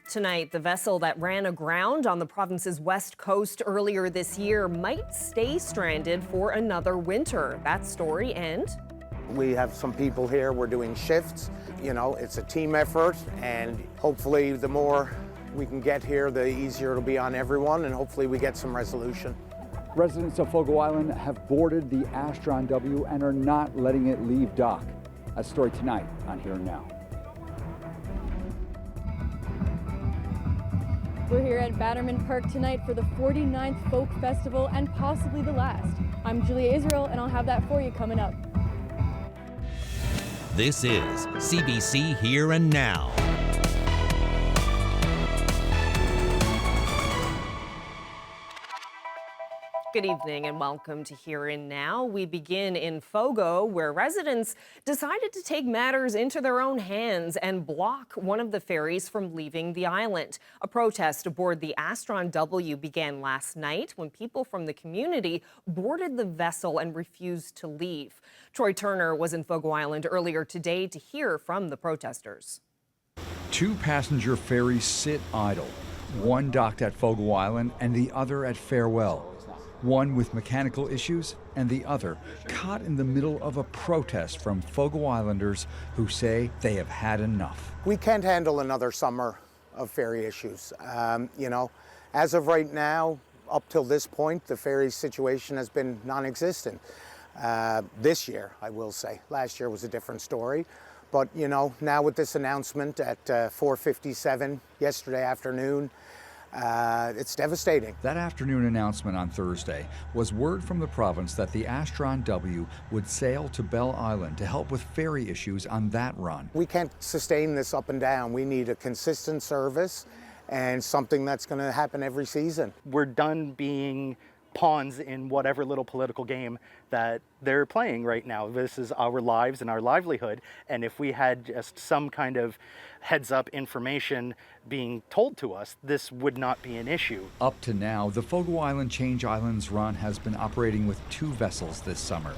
Tonight, the vessel that ran aground on the province's west coast earlier this year might stay stranded for another winter. That story and we have some people here, we're doing shifts. You know, it's a team effort, and hopefully the more we can get here, the easier it'll be on everyone, and hopefully we get some resolution. Residents of Fogo Island have boarded the Astron W and are not letting it leave dock. A story tonight on Here and Now. We're here at Batterman Park tonight for the 49th Folk Festival and possibly the last. I'm Julia Israel, and I'll have that for you coming up. This is CBC Here and Now. Good evening and welcome to Here and Now. We begin in Fogo, where residents decided to take matters into their own hands and block one of the ferries from leaving the island. A protest aboard the Astron W began last night when people from the community boarded the vessel and refused to leave. Troy Turner was in Fogo Island earlier today to hear from the protesters. Two passenger ferries sit idle, one docked at Fogo Island and the other at Farewell. One with mechanical issues and the other caught in the middle of a protest from Fogo Islanders who say they have had enough. We can't handle another summer of ferry issues. You know, as of right now, up till this point, the ferry situation has been non-existent. This year, I will say. Last year was a different story. But, you know, now with this announcement at 4:57 yesterday afternoon, it's devastating. That afternoon announcement on Thursday was word from the province that the Astron W would sail to Bell Island to help with ferry issues on that run. We can't sustain this up and down. We need a consistent service and something that's going to happen every season. We're done being pawns in whatever little political game that they're playing right now. This is our lives and our livelihood, and if we had just some kind of heads up information being told to us, this would not be an issue. Up to now, the Fogo Island Change Islands run has been operating with two vessels this summer.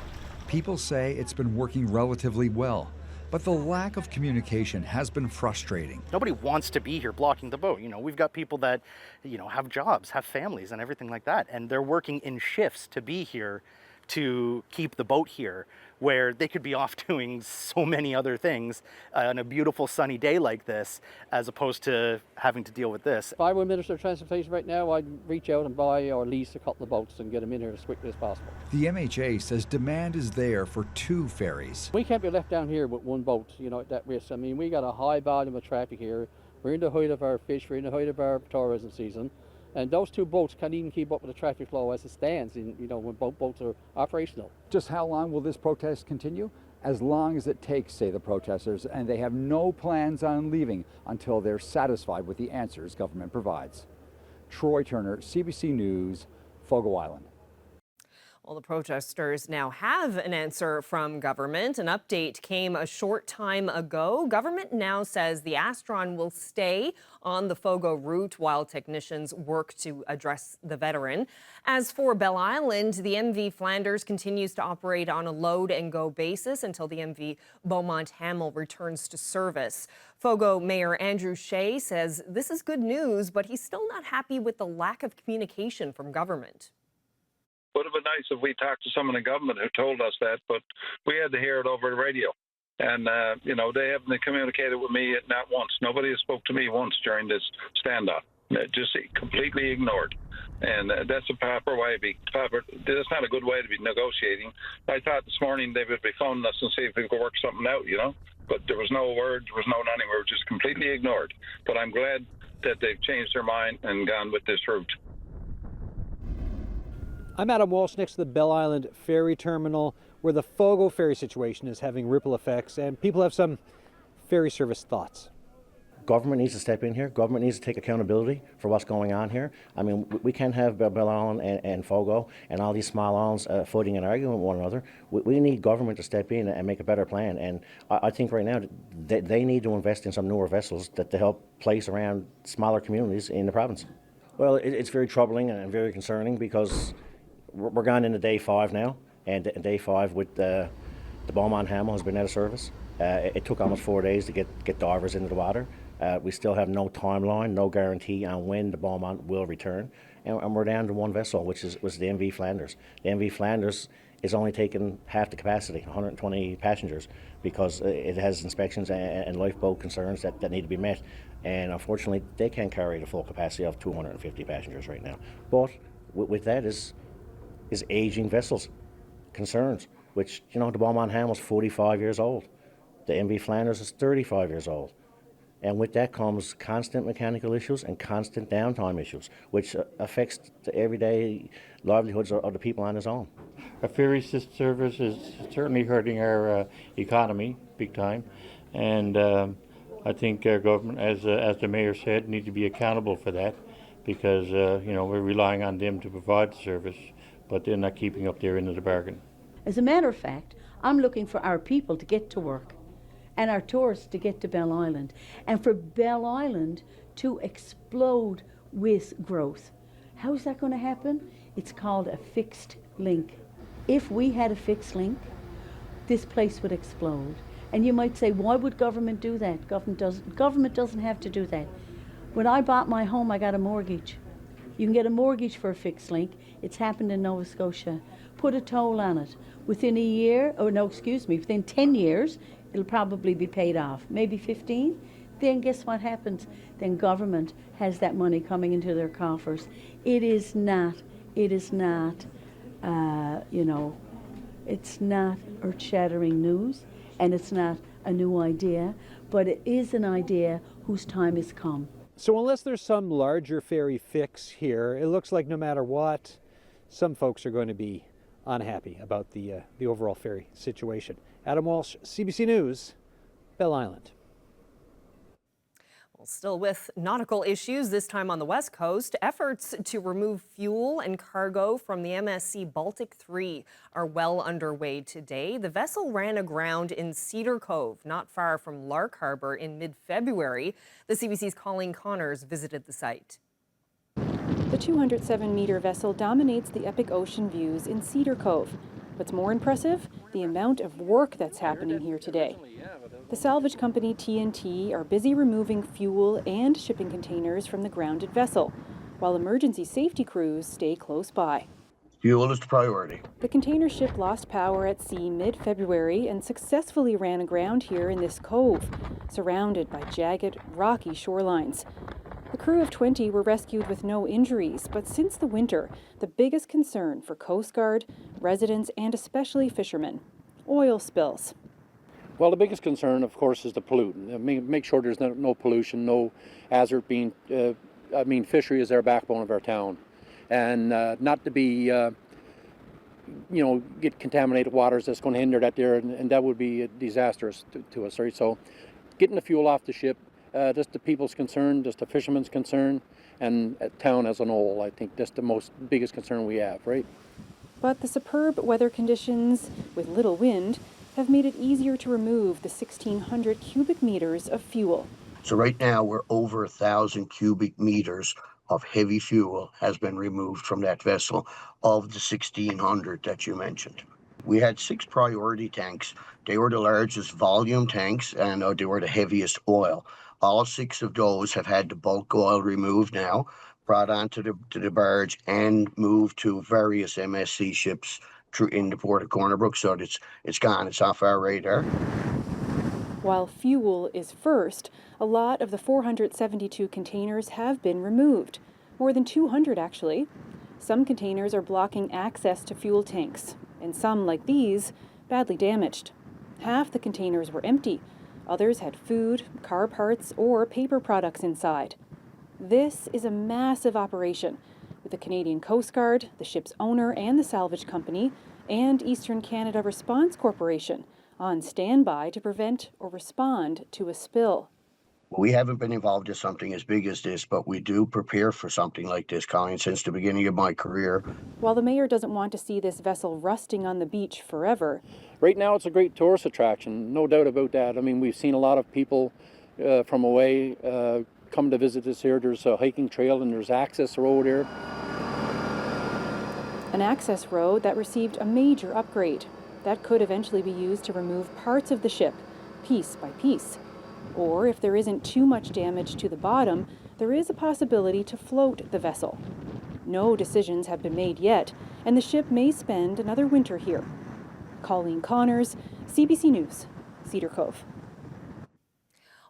People say it's been working relatively well, but the lack of communication has been frustrating. Nobody wants to be here blocking the boat. You know, we've got people that, you know, have jobs, have families and everything like that, and they're working in shifts to be here to keep the boat here, where they could be off doing so many other things on a beautiful sunny day like this, as opposed to having to deal with this. If I were Minister of Transportation right now, I'd reach out and buy or lease a couple of boats and get them in here as quickly as possible. The MHA says demand is there for two ferries. We can't be left down here with one boat, you know, at that risk. I mean, we got a high volume of traffic here. We're in the height of our fish, we're in the height of our tourism season. And those two boats can't even keep up with the traffic flow as it stands, when both boats are operational. Just how long will this protest continue? As long as it takes, say the protesters, and they have no plans on leaving until they're satisfied with the answers government provides. Troy Turner, CBC News, Fogo Island. Well, the protesters now have an answer from government. An update came a short time ago. Government now says the Astron will stay on the Fogo route while technicians work to address the veteran. As for Bell Island, the MV Flanders continues to operate on a load and go basis until the MV Beaumont Hamel returns to service. Fogo Mayor Andrew Shea says this is good news, but he's still not happy with the lack of communication from government. Would have been nice if we talked to someone in government who told us that, but we had to hear it over the radio. And, you know, they haven't communicated with me not once. Nobody has spoke to me once during this standoff. Just completely ignored. And that's a proper way to be. That's not a good way to be negotiating. I thought this morning they would be phoning us and see if we could work something out, you know. But there was no word, there was no nothing. We were just completely ignored. But I'm glad that they've changed their mind and gone with this route. I'm Adam Walsh next to the Bell Island Ferry Terminal, where the Fogo ferry situation is having ripple effects, and people have some ferry service thoughts. Government needs to step in here. Government needs to take accountability for what's going on here. I mean, we can't have Bell Island and Fogo and all these small islands fighting and arguing with one another. We need government to step in and make a better plan. And I think right now they need to invest in some newer vessels to help place around smaller communities in the province. Well, it's very troubling and very concerning because we're going into day 5 now, and day 5 with the Beaumont Hamel has been out of service. It took almost 4 days to get divers into the water. We still have no timeline, no guarantee on when the Beaumont will return, and we're down to one vessel, which was the MV Flanders. The MV Flanders is only taking half the capacity, 120 passengers, because it has inspections and lifeboat concerns that need to be met. And unfortunately, they can't carry the full capacity of 250 passengers right now. But with that is aging vessels concerns, which, you know, the Beaumont Ham was 45 years old. The MV Flanders is 35 years old. And with that comes constant mechanical issues and constant downtime issues, which affects the everyday livelihoods of the people on the zone. Our ferry service is certainly hurting our economy big time, and I think our government, as the mayor said, need to be accountable for that, because you know, we're relying on them to provide the service, but they're not keeping up their end of the bargain. As a matter of fact, I'm looking for our people to get to work and our tourists to get to Bell Island, and for Bell Island to explode with growth. How is that going to happen? It's called a fixed link. If we had a fixed link, this place would explode. And you might say, why would government do that? Government doesn't have to do that. When I bought my home, I got a mortgage. You can get a mortgage for a fixed link. It's happened in Nova Scotia. Put a toll on it. Within a year, within 10 years, it'll probably be paid off. Maybe 15. Then guess what happens? Then government has that money coming into their coffers. It is not, it's not earth-shattering news, and it's not a new idea, but it is an idea whose time has come. So unless there's some larger ferry fix here, it looks like no matter what, some folks are going to be unhappy about the overall ferry situation. Adam Walsh, CBC News, Bell Island. Well, still with nautical issues, this time on the West Coast, efforts to remove fuel and cargo from the MSC Baltic 3 are well underway today. The vessel ran aground in Cedar Cove, not far from Lark Harbour, in mid-February. The CBC's Colleen Connors visited the site. The 207-meter vessel dominates the epic ocean views in Cedar Cove. What's more impressive, the amount of work that's happening here today. The salvage company TNT are busy removing fuel and shipping containers from the grounded vessel, while emergency safety crews stay close by. Fuel is the priority. The container ship lost power at sea mid-February and successfully ran aground here in this cove, surrounded by jagged, rocky shorelines. The crew of 20 were rescued with no injuries, but since the winter, the biggest concern for Coast Guard, residents, and especially fishermen: oil spills. Well, the biggest concern, of course, is the pollutant. Make sure there's no pollution, no hazard being. Fishery is our backbone of our town, and not to be, get contaminated waters that's going to hinder that there, and that would be disastrous to us, right? So, getting the fuel off the ship, just the people's concern, just the fishermen's concern, and town as a whole. I think that's the biggest concern we have, right? But the superb weather conditions with little wind have made it easier to remove the 1,600 cubic meters of fuel. So right now we're over 1,000 cubic meters of heavy fuel has been removed from that vessel of the 1,600 that you mentioned. We had 6 priority tanks. They were the largest volume tanks, and they were the heaviest oil. All 6 of those have had the bulk oil removed now, brought onto the barge, and moved to various MSC ships in the port of Corner Brook. So it's gone. It's off our radar. While fuel is first, a lot of the 472 containers have been removed. More than 200, actually. Some containers are blocking access to fuel tanks, and some, like these, badly damaged. Half the containers were empty. Others had food, car parts, or paper products inside. This is a massive operation, with the Canadian Coast Guard, the ship's owner and the salvage company, and Eastern Canada Response Corporation on standby to prevent or respond to a spill. We haven't been involved in something as big as this, but we do prepare for something like this, Colleen, since the beginning of my career. While the mayor doesn't want to see this vessel rusting on the beach forever. Right now it's a great tourist attraction, no doubt about that. I mean, we've seen a lot of people from away come to visit this here. There's a hiking trail and there's access road here. An access road that received a major upgrade that could eventually be used to remove parts of the ship, piece by piece. Or if there isn't too much damage to the bottom, there is a possibility to float the vessel. No decisions have been made yet, and the ship may spend another winter here. Colleen Connors, CBC News, Cedar Cove.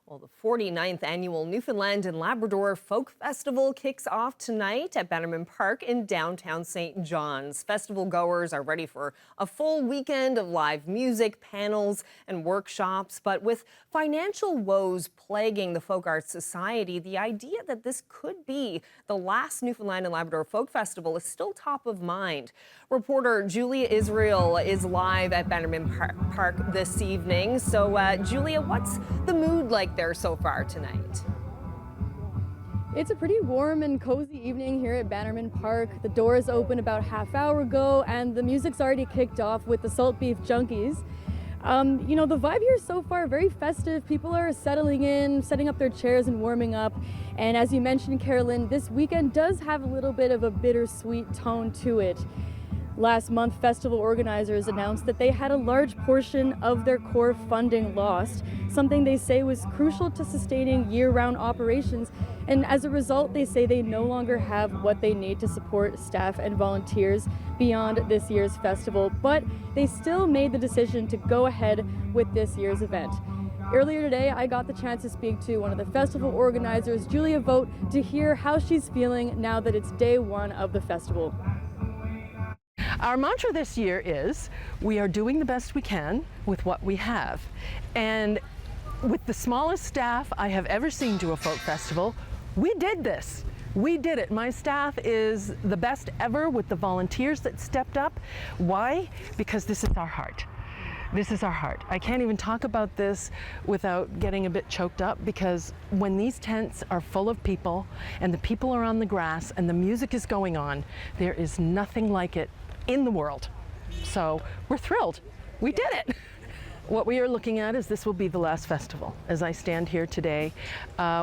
Well, the 49th annual Newfoundland and Labrador Folk Festival kicks off tonight at Bannerman Park in downtown St. John's. Festival goers are ready for a full weekend of live music, panels, and workshops. But with financial woes plaguing the Folk Arts Society, the idea that this could be the last Newfoundland and Labrador Folk Festival is still top of mind. Reporter Julia Israel is live at Bannerman Park this evening. So, Julia, what's the mood like there so far tonight? It's a pretty warm and cozy evening here at Bannerman Park. The doors opened about half hour ago and the music's already kicked off with the Salt Beef Junkies. You know, the vibe here so far, very festive. People are settling in, setting up their chairs and warming up. And as you mentioned, Carolyn, this weekend does have a little bit of a bittersweet tone to it. Last month, festival organizers announced that they had a large portion of their core funding lost, something they say was crucial to sustaining year-round operations. And as a result, they say they no longer have what they need to support staff and volunteers beyond this year's festival, but they still made the decision to go ahead with this year's event. Earlier today, I got the chance to speak to one of the festival organizers, Julia Vogt, to hear how she's feeling now that it's day one of the festival. Our mantra this year is, we are doing the best we can with what we have. And with the smallest staff I have ever seen do a folk festival, we did this. We did it. My staff is the best ever with the volunteers that stepped up. Why? Because this is our heart. This is our heart. I can't even talk about this without getting a bit choked up, because when these tents are full of people and the people are on the grass and the music is going on, there is nothing like it in the world. So we're thrilled. We did it. What we are looking at is this will be the last festival. As I stand here today,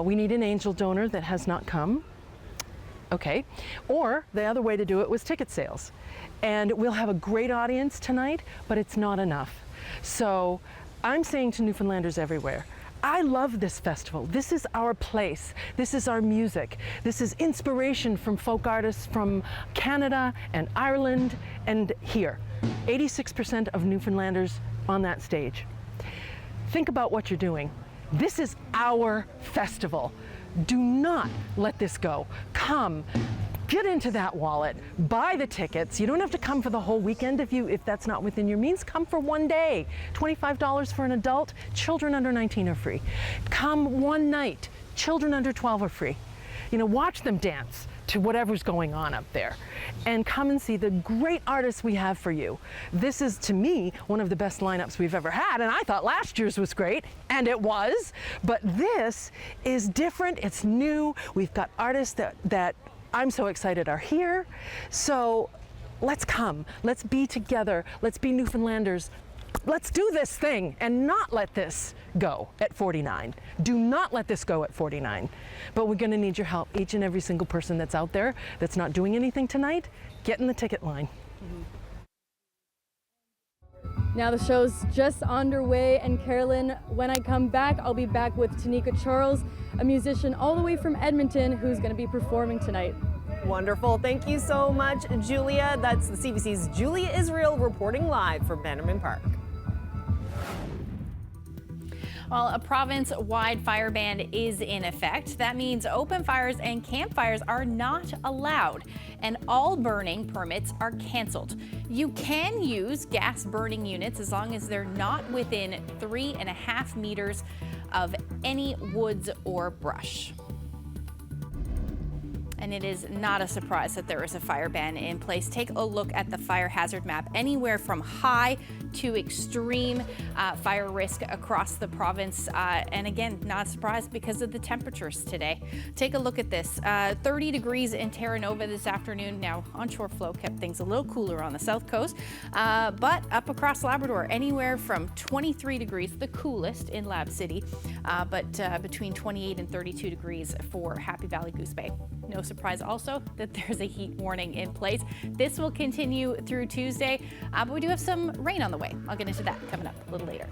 we need an angel donor that has not come. Okay. Or the other way to do it was ticket sales. And we'll have a great audience tonight, but it's not enough. So I'm saying to Newfoundlanders everywhere, I love this festival. This is our place. This is our music. This is inspiration from folk artists from Canada and Ireland and here. 86% of Newfoundlanders on that stage. Think about what you're doing. This is our festival. Do not let this go. Come. Get into that wallet, buy the tickets. You don't have to come for the whole weekend if that's not within your means. Come for one day. $25 for an adult. Children under 19 are free. Come one night. Children under 12 are free. You know, watch them dance to whatever's going on up there. And come and see the great artists we have for you. This is, to me, one of the best lineups we've ever had. And I thought last year's was great, and it was. But this is different. It's new. We've got artists that I'm so excited are here. So let's come, let's be together, let's be Newfoundlanders. Let's do this thing and not let this go at 49. Do not let this go at 49. But we're gonna need your help. Each and every single person that's out there that's not doing anything tonight, get in the ticket line. Now the show's just underway, and Carolyn, when I come back, I'll be back with Tanika Charles, a musician all the way from Edmonton who's going to be performing tonight. Wonderful. Thank you so much, Julia. That's the CBC's Julia Israel reporting live from Bannerman Park. Well, a province-wide fire ban is in effect. That means open fires and campfires are not allowed, and all burning permits are canceled. You can use gas burning units as long as they're not within 3.5 meters of any woods or brush. And it is not a surprise that there is a fire ban in place. Take a look at the fire hazard map. Anywhere from high to extreme fire risk across the province. And again, not a surprise because of the temperatures today. Take a look at this. 30 degrees in Terra Nova this afternoon. Now, onshore flow kept things a little cooler on the south coast. But up across Labrador, anywhere from 23 degrees, the coolest in Lab City, but between 28 and 32 degrees for Happy Valley Goose Bay. No surprise also that there's a heat warning in place. This will continue through Tuesday, but we do have some rain on the way. I'll get into that coming up a little later.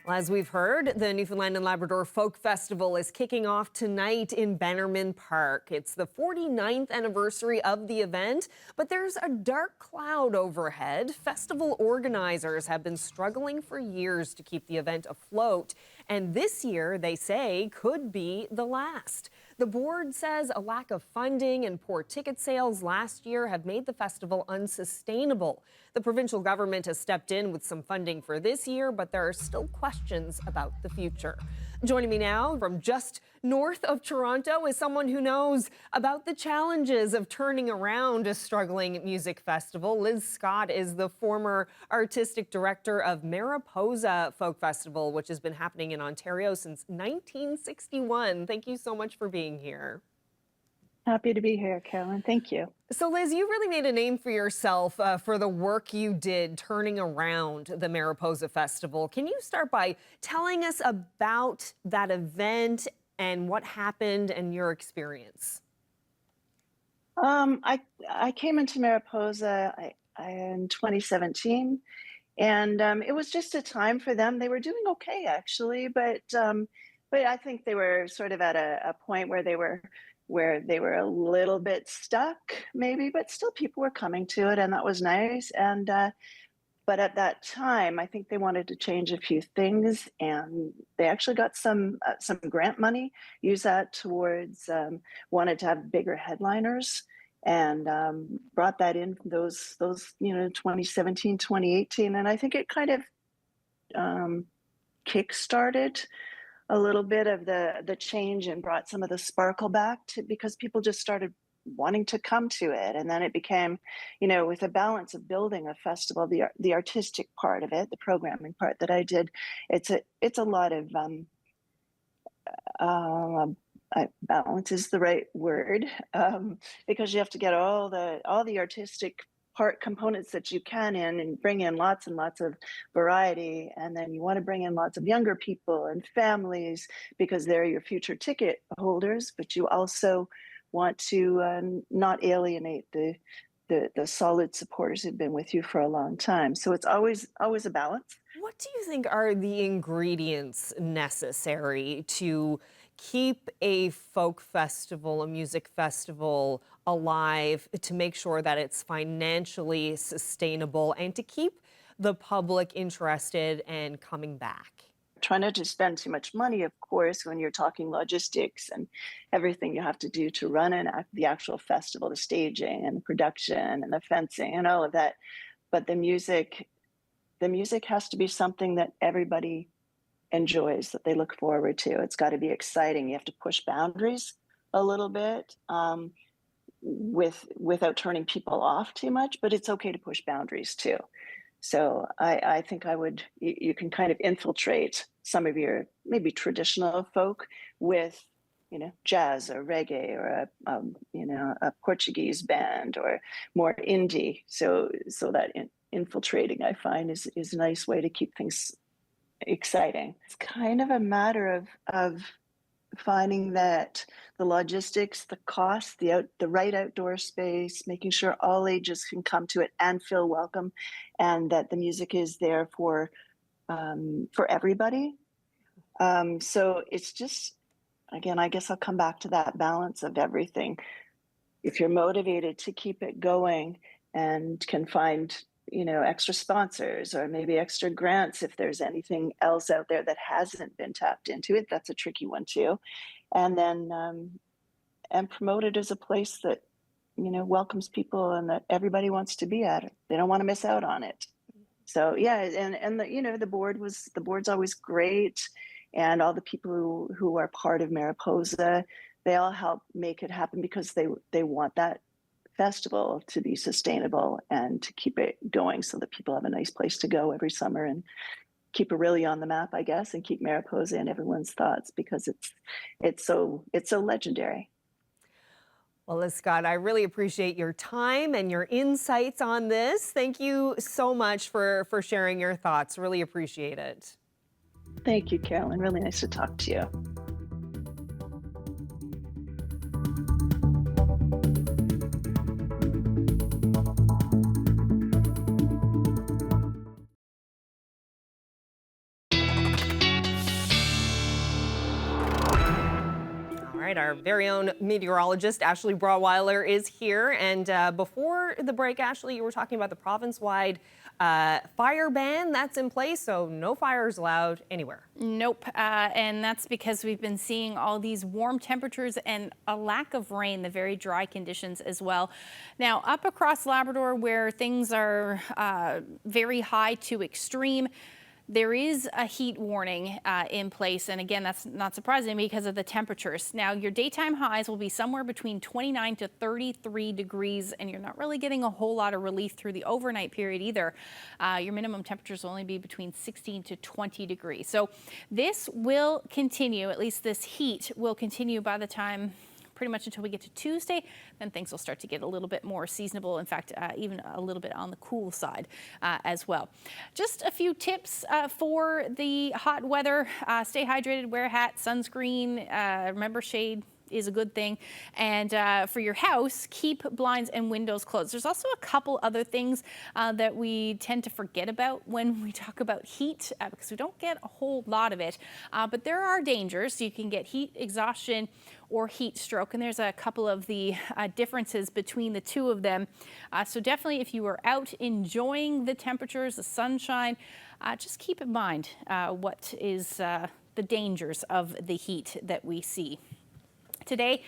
Well, as we've heard, the Newfoundland and Labrador Folk Festival is kicking off tonight in Bannerman Park. It's the 49th anniversary of the event, but there's a dark cloud overhead. Festival organizers have been struggling for years to keep the event afloat, and this year, they say, could be the last. The board says a lack of funding and poor ticket sales last year have made the festival unsustainable. The provincial government has stepped in with some funding for this year, but there are still questions about the future. Joining me now from just north of Toronto is someone who knows about the challenges of turning around a struggling music festival. Liz Scott is the former artistic director of Mariposa Folk Festival, which has been happening in Ontario since 1961. Thank you so much for being here. Happy to be here, Carolyn. Thank you. So, Liz, you really made a name for yourself for the work you did turning around the Mariposa Festival. Can you start by telling us about that event and what happened and your experience? I came into Mariposa in 2017, and it was just a time for them. They were doing okay, actually, but I think they were sort of at a point where they were a little bit stuck, maybe, but still people were coming to it, and that was nice. And but at that time, I think they wanted to change a few things, and they actually got some grant money, use that towards wanted to have bigger headliners, and brought that in those 2017, 2018, and I think it kind of kick-started a little bit of the change and brought some of the sparkle back because people just started wanting to come to it. And then it became, with a balance of building a festival, the artistic part of it, the programming part that I did, it's a lot of balance is the right word, because you have to get all the artistic components that you can in and bring in lots and lots of variety, and then you want to bring in lots of younger people and families because they're your future ticket holders, but you also want to not alienate the solid supporters who've been with you for a long time. So it's always a balance. What do you think are the ingredients necessary to keep a folk festival, a music festival alive, to make sure that it's financially sustainable and to keep the public interested and coming back? Try not to spend too much money, of course, when you're talking logistics and everything you have to do to run the actual festival, the staging and the production and the fencing and all of that. But the music has to be something that everybody enjoys, that they look forward to. It's got to be exciting. You have to push boundaries a little bit without turning people off too much, but it's okay to push boundaries too. So I think you can kind of infiltrate some of your maybe traditional folk with, jazz or reggae or a Portuguese band or more indie. So that infiltrating, I find, is a nice way to keep things exciting. It's kind of a matter of finding that the logistics, the cost, the right outdoor space, making sure all ages can come to it and feel welcome, and that the music is there for everybody. So it's just, again, I guess I'll come back to that balance of everything. If you're motivated to keep it going and can find extra sponsors or maybe extra grants, if there's anything else out there that hasn't been tapped into it, that's a tricky one too. And then and promote it as a place that welcomes people and that everybody wants to be at it. They don't want to miss out on it. So yeah, and the board's always great, and all the people who are part of Mariposa, they all help make it happen because they want that festival to be sustainable and to keep it going so that people have a nice place to go every summer and keep Aurelia on the map, I guess, and keep Mariposa in everyone's thoughts because it's so legendary. Well, Liz Scott, I really appreciate your time and your insights on this. Thank you so much for sharing your thoughts. Really appreciate it. Thank you, Carolyn. Really nice to talk to you. right, our very own meteorologist, Ashley Brawweiler, is here. And before the break, Ashley, you were talking about the province-wide fire ban that's in place, so no fires allowed anywhere. Nope, and that's because we've been seeing all these warm temperatures and a lack of rain, the very dry conditions as well. Now, up across Labrador, where things are very high to extreme, there is a heat warning in place, and again, that's not surprising because of the temperatures. Now, your daytime highs will be somewhere between 29 to 33 degrees, and you're not really getting a whole lot of relief through the overnight period either. Your minimum temperatures will only be between 16 to 20 degrees. So this will continue, at least this heat will continue by the time pretty much until we get to Tuesday. Then things will start to get a little bit more seasonable. In fact, even a little bit on the cool side as well. Just a few tips for the hot weather. Stay hydrated, wear a hat, sunscreen, remember shade is a good thing. And for your house, keep blinds and windows closed. There's also a couple other things that we tend to forget about when we talk about heat because we don't get a whole lot of it. But there are dangers. You can get heat exhaustion or heat stroke, and there's a couple of the differences between the two of them. So definitely if you are out enjoying the temperatures, the sunshine, just keep in mind what is the dangers of the heat that we see. Today,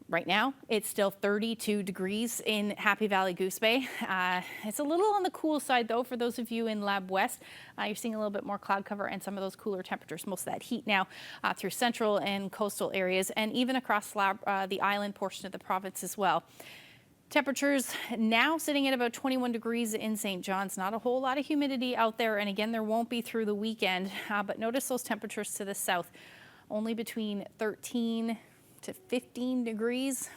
right now, it's still 32 degrees in Happy Valley Goose Bay. It's a little on the cool side, though, for those of you in Lab West. You're seeing a little bit more cloud cover and some of those cooler temperatures, most of that heat now through central and coastal areas, and even across the island portion of the province as well. Temperatures now sitting at about 21 degrees in St. John's. Not a whole lot of humidity out there, and again, there won't be through the weekend. But notice those temperatures to the south, only between 13 to 15 degrees.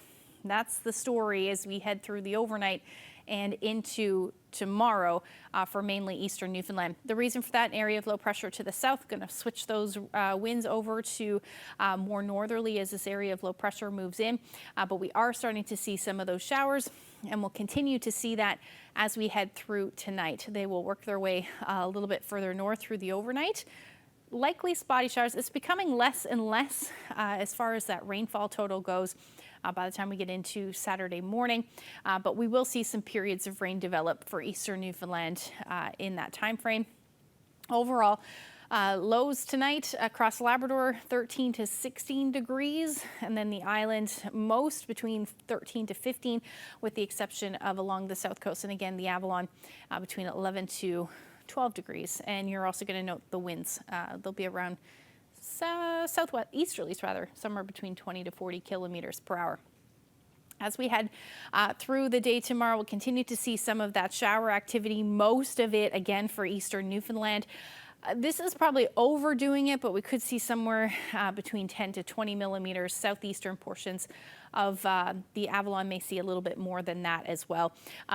That's the story as we head through the overnight and into tomorrow for mainly eastern Newfoundland. The reason for that, an area of low pressure to the south, going to switch those winds over to more northerly as this area of low pressure moves in. But we are starting to see some of those showers, and we'll continue to see that as we head through tonight. They will work their way a little bit further north through the overnight. Likely spotty showers. It's becoming less and less as far as that rainfall total goes by the time we get into Saturday morning. But we will see some periods of rain develop for eastern Newfoundland in that time frame. Overall, lows tonight across Labrador, 13 to 16 degrees, and then the island most between 13 to 15, with the exception of along the south coast, and again the Avalon between 11 to 12 degrees. And you're also going to note the winds. They'll be around southwest, easterlies rather, somewhere between 20 to 40 kilometers per hour. As we head through the day tomorrow, we'll continue to see some of that shower activity, most of it again for eastern Newfoundland. This is probably overdoing it, but we could see somewhere between 10 to 20 millimeters. Southeastern portions of the Avalon may see a little bit more than that as well.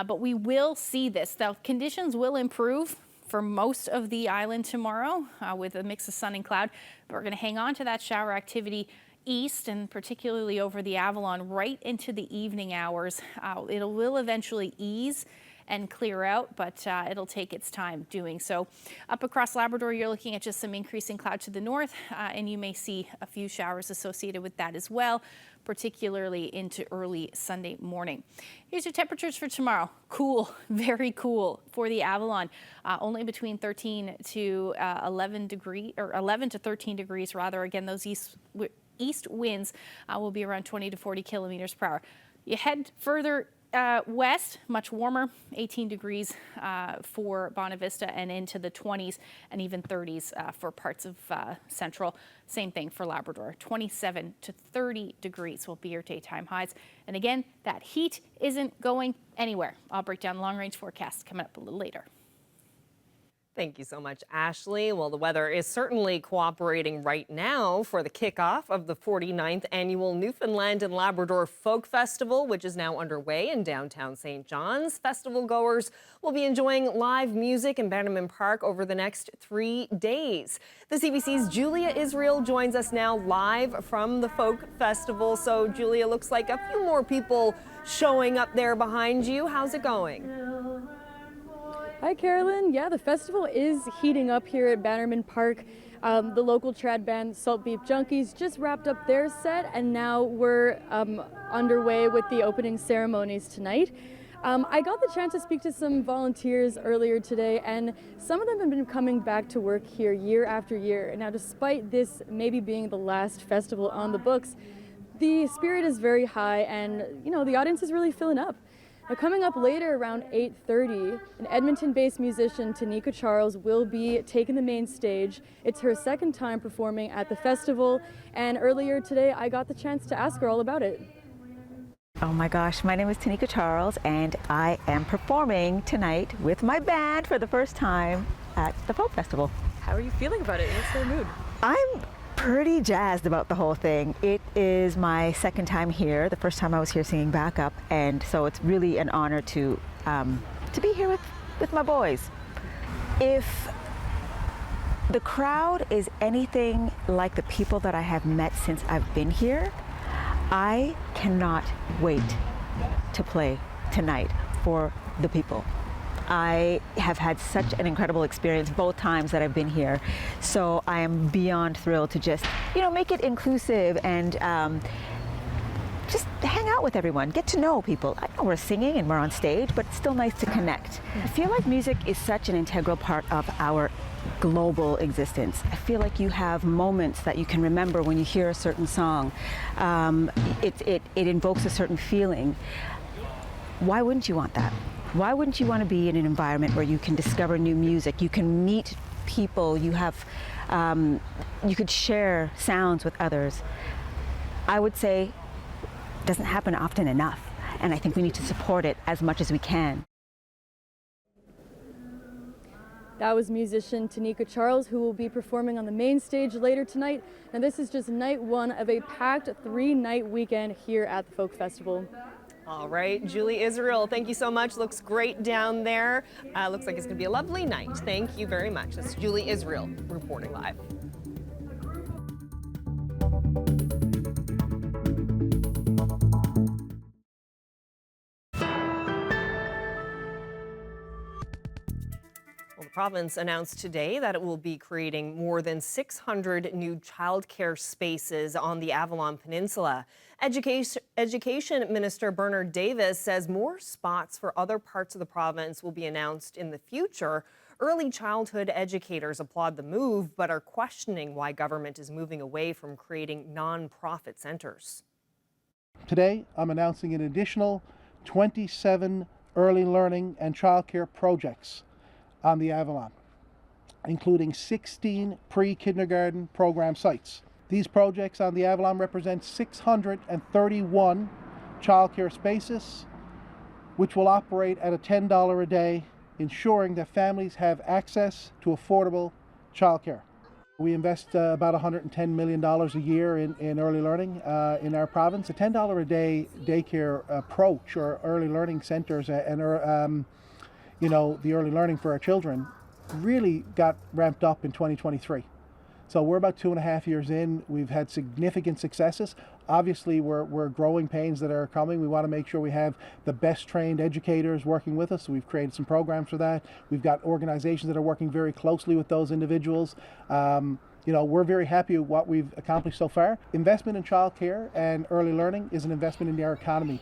But we will see this. The conditions will improve for most of the island tomorrow with a mix of sun and cloud. But we're going to hang on to that shower activity east and particularly over the Avalon right into the evening hours. It will eventually ease and clear out, but it'll take its time doing so. Up across Labrador, you're looking at just some increasing cloud to the north, and you may see a few showers associated with that as well, particularly into early Sunday morning. Here's your temperatures for tomorrow. Cool, very cool for the Avalon. Only between 13 to 11 to 13 degrees rather. Again, those east winds will be around 20 to 40 kilometers per hour. You head further west, much warmer, 18 degrees for Bonavista and into the 20s and even 30s for parts of central. Same thing for Labrador. 27 to 30 degrees will be your daytime highs. And again, that heat isn't going anywhere. I'll break down the long-range forecast coming up a little later. Thank you so much, Ashley. Well, the weather is certainly cooperating right now for the kickoff of the 49th annual Newfoundland and Labrador Folk Festival, which is now underway in downtown St. John's. Festival goers will be enjoying live music in Bannerman Park over the next 3 days. The CBC's Julia Israel joins us now live from the Folk Festival. So, Julia, looks like a few more people showing up there behind you. How's it going? Hi, Carolyn. Yeah, the festival is heating up here at Bannerman Park. The local trad band Salt Beef Junkies just wrapped up their set, and now we're underway with the opening ceremonies tonight. I got the chance to speak to some volunteers earlier today, and some of them have been coming back to work here year after year. Now, despite this maybe being the last festival on the books, the spirit is very high, and the audience is really filling up. Now, coming up later around 8:30, an Edmonton-based musician, Tanika Charles, will be taking the main stage. It's her second time performing at the festival, and earlier today I got the chance to ask her all about it. Oh my gosh, my name is Tanika Charles, and I am performing tonight with my band for the first time at the Folk Festival. How are you feeling about it? What's their mood? I'm pretty jazzed about the whole thing. It is my second time here. The first time I was here singing backup, and so it's really an honor to be here with my boys. If the crowd is anything like the people that I have met since I've been here, I cannot wait to play tonight for the people. I have had such an incredible experience both times that I've been here, so I am beyond thrilled to just, make it inclusive and just hang out with everyone, get to know people. I know we're singing and we're on stage, but it's still nice to connect. I feel like music is such an integral part of our global existence. I feel like you have moments that you can remember when you hear a certain song. It invokes a certain feeling. Why wouldn't you want that? Why wouldn't you want to be in an environment where you can discover new music, you can meet people, you could share sounds with others? I would say it doesn't happen often enough, and I think we need to support it as much as we can. That was musician Tanika Charles, who will be performing on the main stage later tonight. And this is just night one of a packed 3-night weekend here at the Folk Festival. All right, Julie Israel, thank you so much. Looks great down there. Looks like it's going to be a lovely night. Thank you very much. That's Julie Israel reporting live. The province announced today that it will be creating more than 600 new childcare spaces on the Avalon Peninsula. Education Minister Bernard Davis says more spots for other parts of the province will be announced in the future. Early childhood educators applaud the move, but are questioning why government is moving away from creating non-profit centres. Today, I'm announcing an additional 27 early learning and childcare projects on the Avalon, including 16 pre-kindergarten program sites. These projects on the Avalon represent 631 childcare spaces, which will operate at a $10 a day, ensuring that families have access to affordable childcare. We invest about $110 million a year in early learning in our province. A $10 a day daycare approach, or early learning centres, and the early learning for our children really got ramped up in 2023. So we're about 2.5 years in. We've had significant successes. Obviously, we're growing pains that are coming. We want to make sure we have the best trained educators working with us. So we've created some programs for that. We've got organizations that are working very closely with those individuals. We're very happy with what we've accomplished so far. Investment in childcare and early learning is an investment in our economy,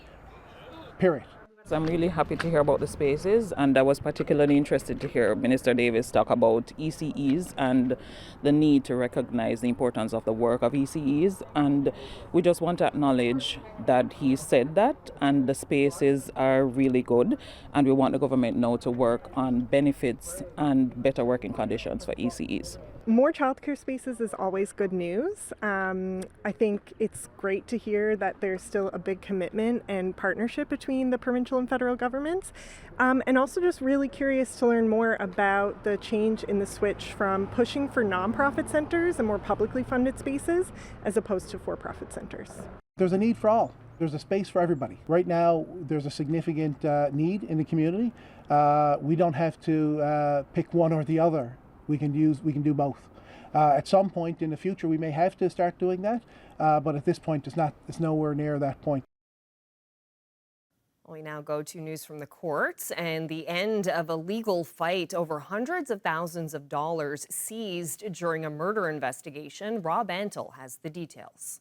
period. I'm really happy to hear about the spaces, and I was particularly interested to hear Minister Davis talk about ECEs and the need to recognize the importance of the work of ECEs, and we just want to acknowledge that he said that, and the spaces are really good, and we want the government now to work on benefits and better working conditions for ECEs. More childcare spaces is always good news. I think it's great to hear that there's still a big commitment and partnership between the provincial and federal governments. And also just really curious to learn more about the change in the switch from pushing for nonprofit centers and more publicly funded spaces as opposed to for-profit centers. There's a need for all. There's a space for everybody. Right now, there's a significant need in the community. We don't have to pick one or the other. We can do both. At some point in the future, we may have to start doing that, but at this point, it's nowhere near that point. We now go to news from the courts and the end of a legal fight over hundreds of thousands of dollars seized during a murder investigation. Rob Antle has the details.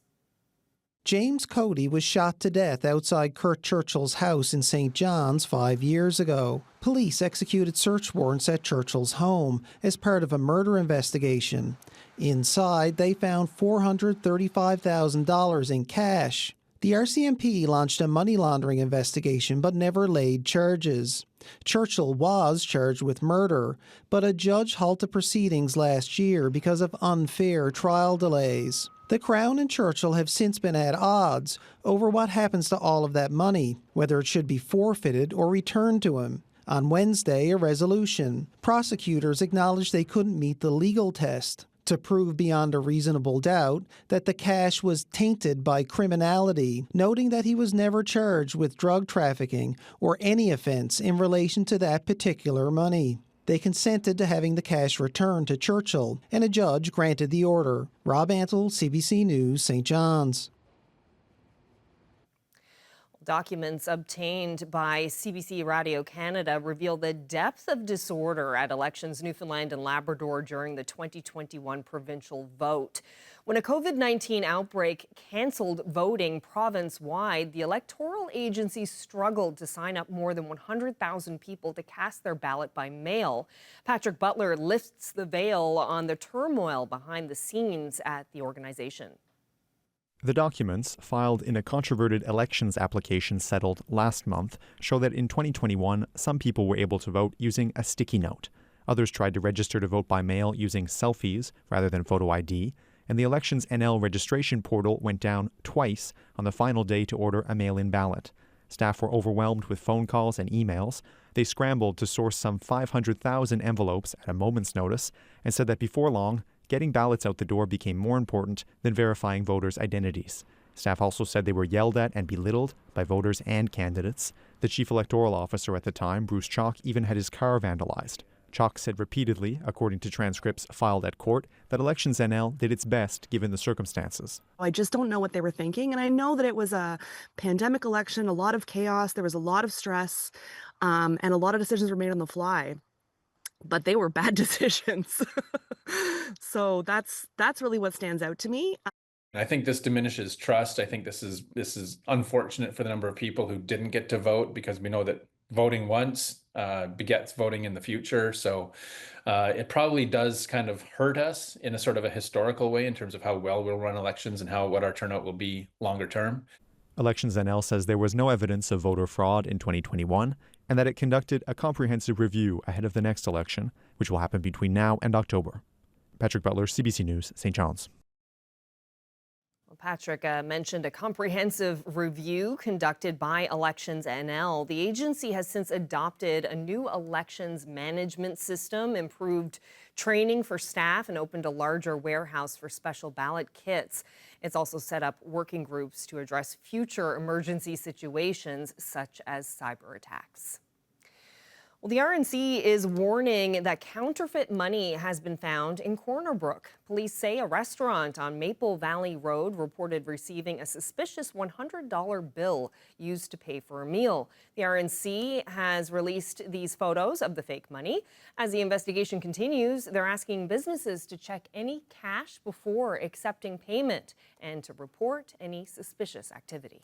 James Cody was shot to death outside Kurt Churchill's house in St. John's 5 years ago. Police executed search warrants at Churchill's home as part of a murder investigation. Inside, they found $435,000 in cash. The RCMP launched a money laundering investigation but never laid charges. Churchill was charged with murder, but a judge halted proceedings last year because of unfair trial delays. The Crown and Churchill have since been at odds over what happens to all of that money, whether it should be forfeited or returned to him. On Wednesday, a resolution. Prosecutors acknowledged they couldn't meet the legal test to prove beyond a reasonable doubt that the cash was tainted by criminality, noting that he was never charged with drug trafficking or any offense in relation to that particular money. They consented to having the cash returned to Churchill, and a judge granted the order. Rob Antle, CBC News, St. John's. Documents obtained by CBC Radio Canada reveal the depth of disorder at elections Newfoundland and Labrador during the 2021 provincial vote. When a COVID-19 outbreak cancelled voting province-wide, the electoral agency struggled to sign up more than 100,000 people to cast their ballot by mail. Patrick Butler lifts the veil on the turmoil behind the scenes at the organization. The documents, filed in a controverted elections application settled last month, show that in 2021, some people were able to vote using a sticky note. Others tried to register to vote by mail using selfies rather than photo ID, and the Elections NL registration portal went down twice on the final day to order a mail-in ballot. Staff were overwhelmed with phone calls and emails. They scrambled to source some 500,000 envelopes at a moment's notice and said that before long, getting ballots out the door became more important than verifying voters' identities. Staff also said they were yelled at and belittled by voters and candidates. The chief electoral officer at the time, Bruce Chalk, even had his car vandalized. Chalk said repeatedly, according to transcripts filed at court, that Elections NL did its best given the circumstances. I just don't know what they were thinking, and I know that it was a pandemic election, a lot of chaos, there was a lot of stress, and a lot of decisions were made on the fly. But they were bad decisions. So that's really what stands out to me. I think this diminishes trust. I think this is unfortunate for the number of people who didn't get to vote, because we know that voting once begets voting in the future. So it probably does kind of hurt us in a sort of a historical way in terms of how well we'll run elections and what our turnout will be longer term. Elections NL says there was no evidence of voter fraud in 2021 and that it conducted a comprehensive review ahead of the next election, which will happen between now and October. Patrick Butler, CBC News, St. John's. Well, Patrick mentioned a comprehensive review conducted by Elections NL. The agency has since adopted a new elections management system, improved training for staff, and opened a larger warehouse for special ballot kits. It's also set up working groups to address future emergency situations such as cyber attacks. Well, the RNC is warning that counterfeit money has been found in Corner Brook. Police say a restaurant on Maple Valley Road reported receiving a suspicious $100 bill used to pay for a meal. The RNC has released these photos of the fake money. As the investigation continues, they're asking businesses to check any cash before accepting payment and to report any suspicious activity.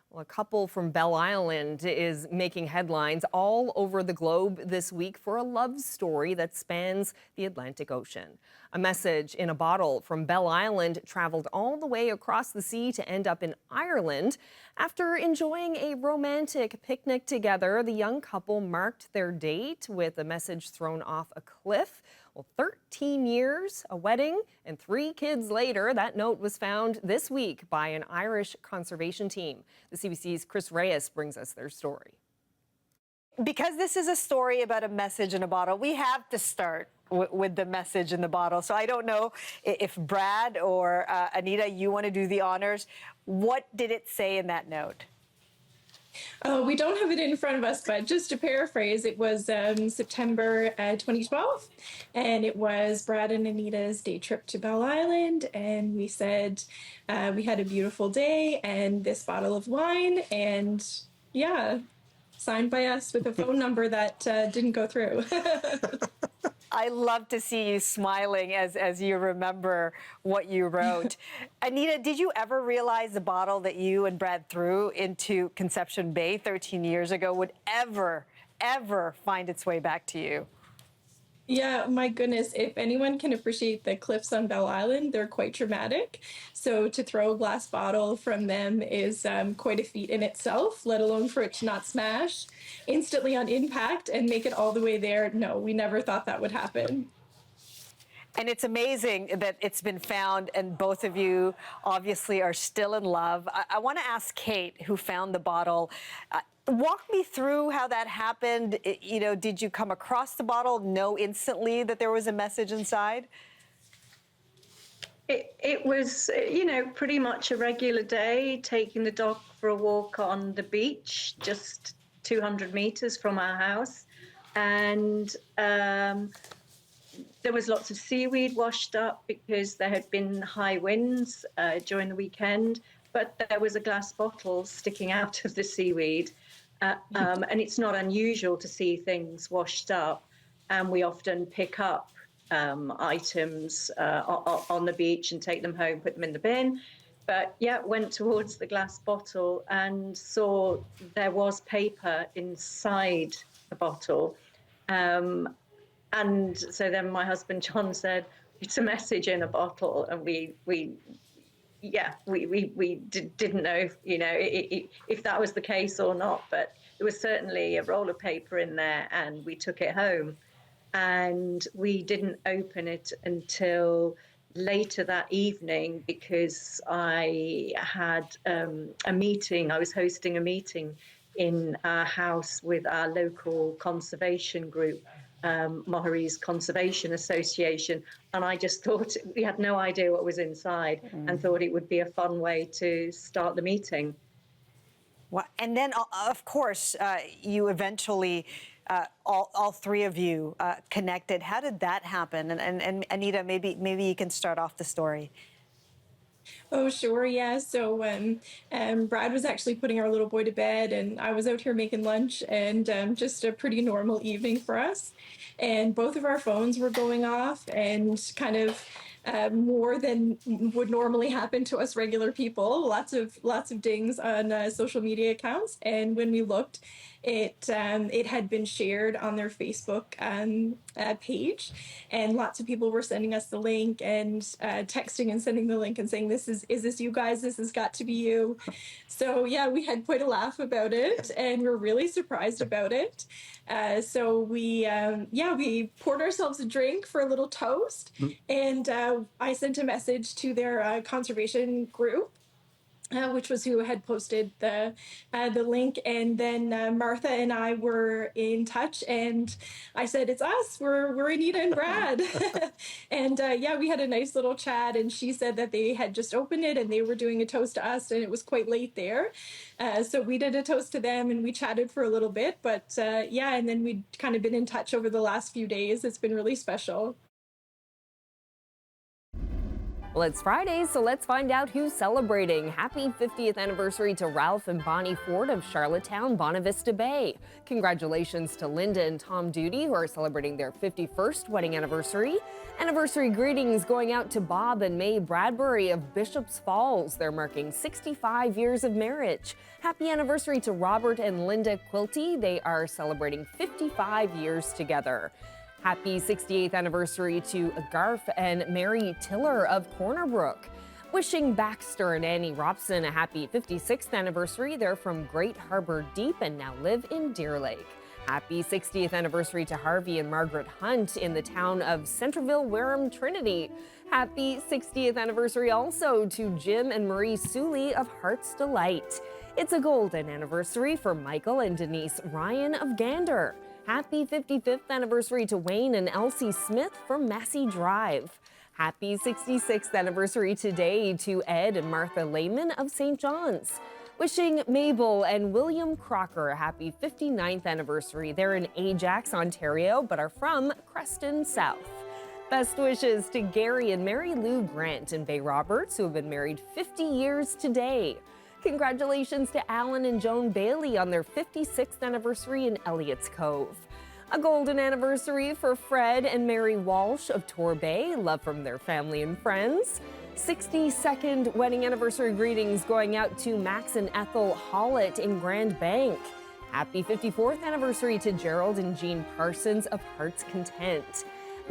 Well, a couple from Belle Island is making headlines all over the globe this week for a love story that spans the Atlantic Ocean. A message in a bottle from Belle Island traveled all the way across the sea to end up in Ireland. After enjoying a romantic picnic together, the young couple marked their date with a message thrown off a cliff. Well, 13 years, a wedding, and 3 kids later, that note was found this week by an Irish conservation team. The CBC's Chris Reyes brings us their story. Because this is a story about a message in a bottle, we have to start with the message in the bottle. So I don't know if Brad or Anita, you want to do the honors. What did it say in that note? We don't have it in front of us, but just to paraphrase, it was September 2012, and it was Brad and Anita's day trip to Belle Island, and we said we had a beautiful day and this bottle of wine, and yeah, signed by us with a phone number that didn't go through. I love to see you smiling as you remember what you wrote. Anita, did you ever realize the bottle that you and Brad threw into Conception Bay 13 years ago would ever find its way back to you? Yeah, my goodness. If anyone can appreciate the cliffs on Belle Island, they're quite dramatic. So to throw a glass bottle from them is quite a feat in itself, let alone for it to not smash instantly on impact and make it all the way there. No, we never thought that would happen. And it's amazing that it's been found, and both of you obviously are still in love. I want to ask Kate, who found the bottle, walk me through how that happened. Did you come across the bottle, know instantly that there was a message inside? It was, pretty much a regular day, taking the dog for a walk on the beach, just 200 meters from our house. And there was lots of seaweed washed up because there had been high winds during the weekend, but there was a glass bottle sticking out of the seaweed. And it's not unusual to see things washed up, and we often pick up items on the beach and take them home, put them in the bin. But yeah, went towards the glass bottle and saw there was paper inside the bottle. And so then my husband John said, "It's a message in a bottle," and we didn't know if that was the case or not, but there was certainly a roll of paper in there, and we took it home, and we didn't open it until later that evening because I had a meeting. I was hosting a meeting in our house with our local conservation group, Mohari's Conservation Association, and I just thought, we had no idea what was inside, and thought it would be a fun way to start the meeting. Well, and then, of course, you eventually, all three of you connected. How did that happen? And Anita, maybe you can start off the story. Oh, sure, yeah. So Brad was actually putting our little boy to bed, and I was out here making lunch, and just a pretty normal evening for us. And both of our phones were going off, and kind of more than would normally happen to us regular people. Lots of dings on social media accounts, and when we looked, it had been shared on their Facebook page, and lots of people were sending us the link and texting and sending the link and saying, "Is this you guys? This has got to be you." So yeah, we had quite a laugh about it, and we're really surprised about it. So we poured ourselves a drink for a little toast, and I sent a message to their conservation group, which was who had posted the link, and then Martha and I were in touch, and I said, "It's us. We're Anita and Brad," and we had a nice little chat. And she said that they had just opened it and they were doing a toast to us, and it was quite late there, so we did a toast to them, and we chatted for a little bit. But and then we'd kind of been in touch over the last few days. It's been really special. Well, it's Friday, so let's find out who's celebrating. Happy 50th anniversary to Ralph and Bonnie Ford of Charlottetown, Bonavista Bay. Congratulations to Linda and Tom Duty, who are celebrating their 51st wedding anniversary. Anniversary greetings going out to Bob and May Bradbury of Bishops Falls. They're marking 65 years of marriage. Happy anniversary to Robert and Linda Quilty. They are celebrating 55 years together. Happy 68th anniversary to Garth and Mary Tiller of Corner Brook. Wishing Baxter and Annie Robson a happy 56th anniversary. They're from Great Harbor Deep and now live in Deer Lake. Happy 60th anniversary to Harvey and Margaret Hunt in the town of Centerville, Wareham, Trinity. Happy 60th anniversary also to Jim and Marie Suley of Heart's Delight. It's a golden anniversary for Michael and Denise Ryan of Gander. Happy 55th anniversary to Wayne and Elsie Smith from Massey Drive. Happy 66th anniversary today to Ed and Martha Lehman of St. John's. Wishing Mabel and William Crocker a happy 59th anniversary. They're in Ajax, Ontario, but are from Creston South. Best wishes to Gary and Mary Lou Grant in Bay Roberts, who have been married 50 years today. Congratulations to Alan and Joan Bailey on their 56th anniversary in Elliott's Cove. A golden anniversary for Fred and Mary Walsh of Torbay. Love from their family and friends. 62nd wedding anniversary greetings going out to Max and Ethel Hollett in Grand Bank. Happy 54th anniversary to Gerald and Jean Parsons of Heart's Content.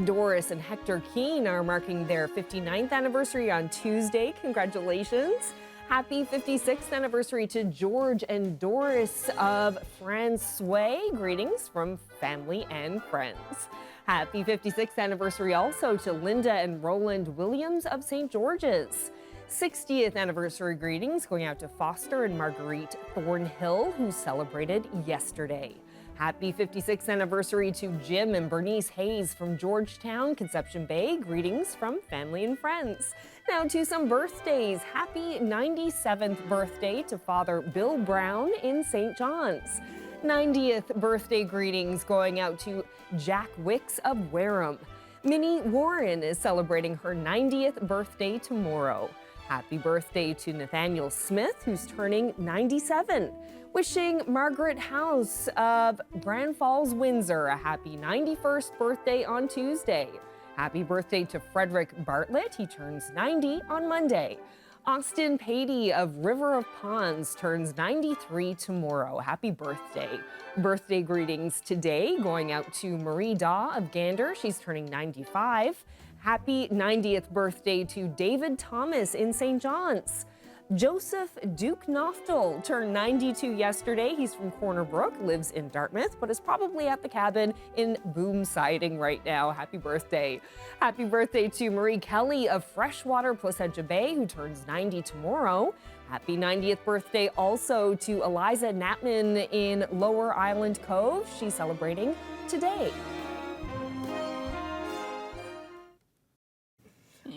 Doris and Hector Keane are marking their 59th anniversary on Tuesday. Congratulations. Happy 56th anniversary to George and Doris of Franceway. Greetings from family and friends. Happy 56th anniversary also to Linda and Roland Williams of St. George's. 60th anniversary greetings going out to Foster and Marguerite Thornhill, who celebrated yesterday. Happy 56th anniversary to Jim and Bernice Hayes from Georgetown, Conception Bay. Greetings from family and friends. Now to some birthdays. Happy 97th birthday to Father Bill Brown in St. John's. 90th birthday greetings going out to Jack Wicks of Wareham. Minnie Warren is celebrating her 90th birthday tomorrow. Happy birthday to Nathaniel Smith, who's turning 97. Wishing Margaret House of Grand Falls, Windsor a happy 91st birthday on Tuesday. Happy birthday to Frederick Bartlett. He turns 90 on Monday. Austin Patey of River of Ponds turns 93 tomorrow. Happy birthday. Birthday greetings today going out to Marie Daw of Gander. She's turning 95. Happy 90th birthday to David Thomas in St. John's. Joseph Duke Noftel turned 92 yesterday. He's from Corner Brook, lives in Dartmouth, but is probably at the cabin in Boom Siding right now. Happy birthday. Happy birthday to Marie Kelly of Freshwater, Placentia Bay, who turns 90 tomorrow. Happy 90th birthday also to Eliza Knapman in Lower Island Cove. She's celebrating today.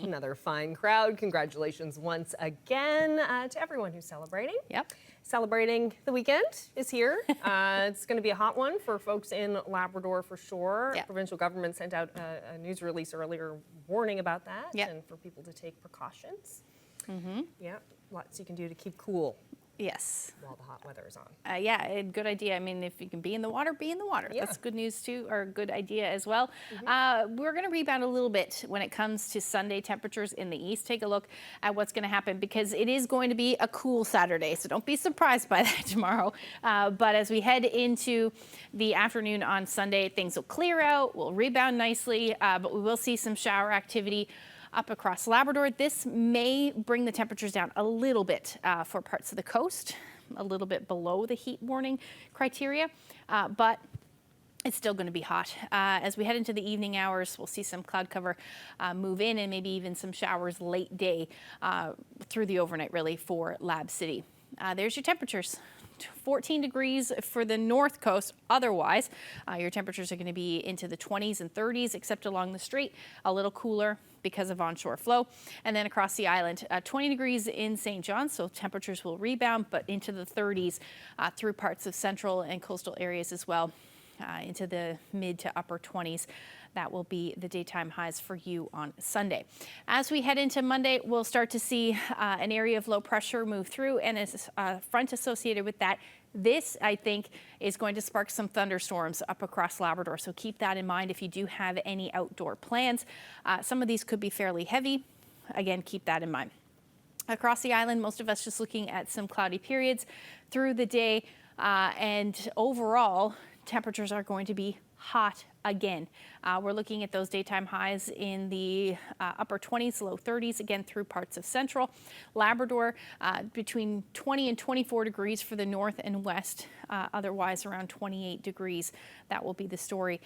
Another fine crowd. Congratulations once again to everyone who's celebrating. Yep. Celebrating the weekend is here. It's going to be a hot one for folks in Labrador for sure. Yep. Provincial government sent out a news release earlier warning about that and for people to take precautions. Mm-hmm. Yeah, lots you can do to keep cool. Yes. While the hot weather is on. Yeah, good idea. I mean, if you can be in the water, be in the water. Yeah. That's good news too, or good idea as well. We're going to rebound a little bit when it comes to Sunday temperatures in the east. Take a look at what's going to happen because it is going to be a cool Saturday. So don't be surprised by that tomorrow. But as we head into the afternoon on Sunday, things will clear out. We'll rebound nicely, but we will see some shower activity up across Labrador. This may bring the temperatures down a little bit for parts of the coast, a little bit below the heat warning criteria, but it's still going to be hot. As we head into the evening hours, we'll see some cloud cover move in and maybe even some showers late day through the overnight really for Lab City. There's your temperatures. 14 degrees for the north coast. Otherwise, your temperatures are going to be into the 20s and 30s, except along the strait, a little cooler because of onshore flow. And then across the island, 20 degrees in St. John's, so temperatures will rebound, but into the 30s through parts of central and coastal areas as well, into the mid to upper 20s. That will be the daytime highs for you on Sunday. As we head into Monday, we'll start to see an area of low pressure move through and a front associated with that. This, I think, is going to spark some thunderstorms up across Labrador. So keep that in mind if you do have any outdoor plans. Some of these could be fairly heavy. Again, keep that in mind. Across the island, most of us just looking at some cloudy periods through the day. And overall, temperatures are going to be hot again. We're looking at those daytime highs in the upper 20s, low 30s, again through parts of central. Labrador between 20 and 24 degrees for the north and west, otherwise around 28 degrees. That will be the story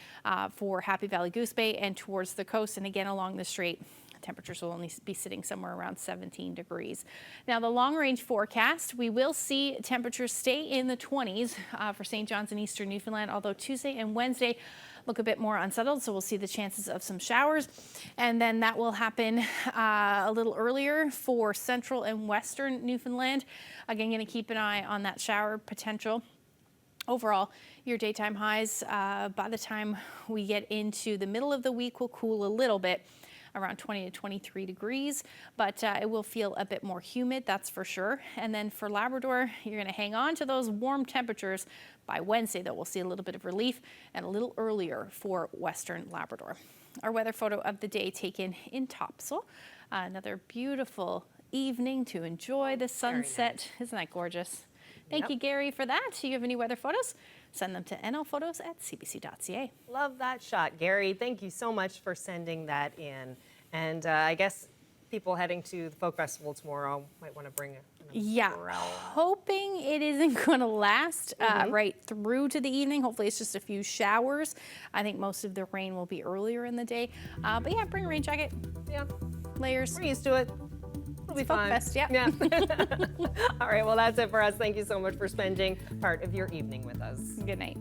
for Happy Valley Goose Bay and towards the coast and again along the strait temperatures will only be sitting somewhere around 17 degrees. Now, the long-range forecast, we will see temperatures stay in the 20s for St. John's and eastern Newfoundland, although Tuesday and Wednesday look a bit more unsettled, so we'll see the chances of some showers. And then that will happen a little earlier for central and western Newfoundland. Again, going to keep an eye on that shower potential. Overall, your daytime highs by the time we get into the middle of the week will cool a little bit, around 20 to 23 degrees, but it will feel a bit more humid, that's for sure. And then for Labrador, you're going to hang on to those warm temperatures. By Wednesday, though, we'll see a little bit of relief and a little earlier for western Labrador. Our weather photo of the day taken in Topsail. Another beautiful evening to enjoy the sunset. Nice. Isn't that gorgeous? Thank you, Gary, for that. Do you have any weather photos? Send them to nlphotos@cbc.ca. Love that shot, Gary. Thank you so much for sending that in. And I guess people heading to the Folk Festival tomorrow might want to bring umbrella. Hoping it isn't going to last right through to the evening. Hopefully it's just a few showers. I think most of the rain will be earlier in the day. But yeah, bring a rain jacket. Yeah. Layers. We're used to it. It'll be fine. Fest, yeah. All right, well, that's it for us. Thank you so much for spending part of your evening with us. Good night.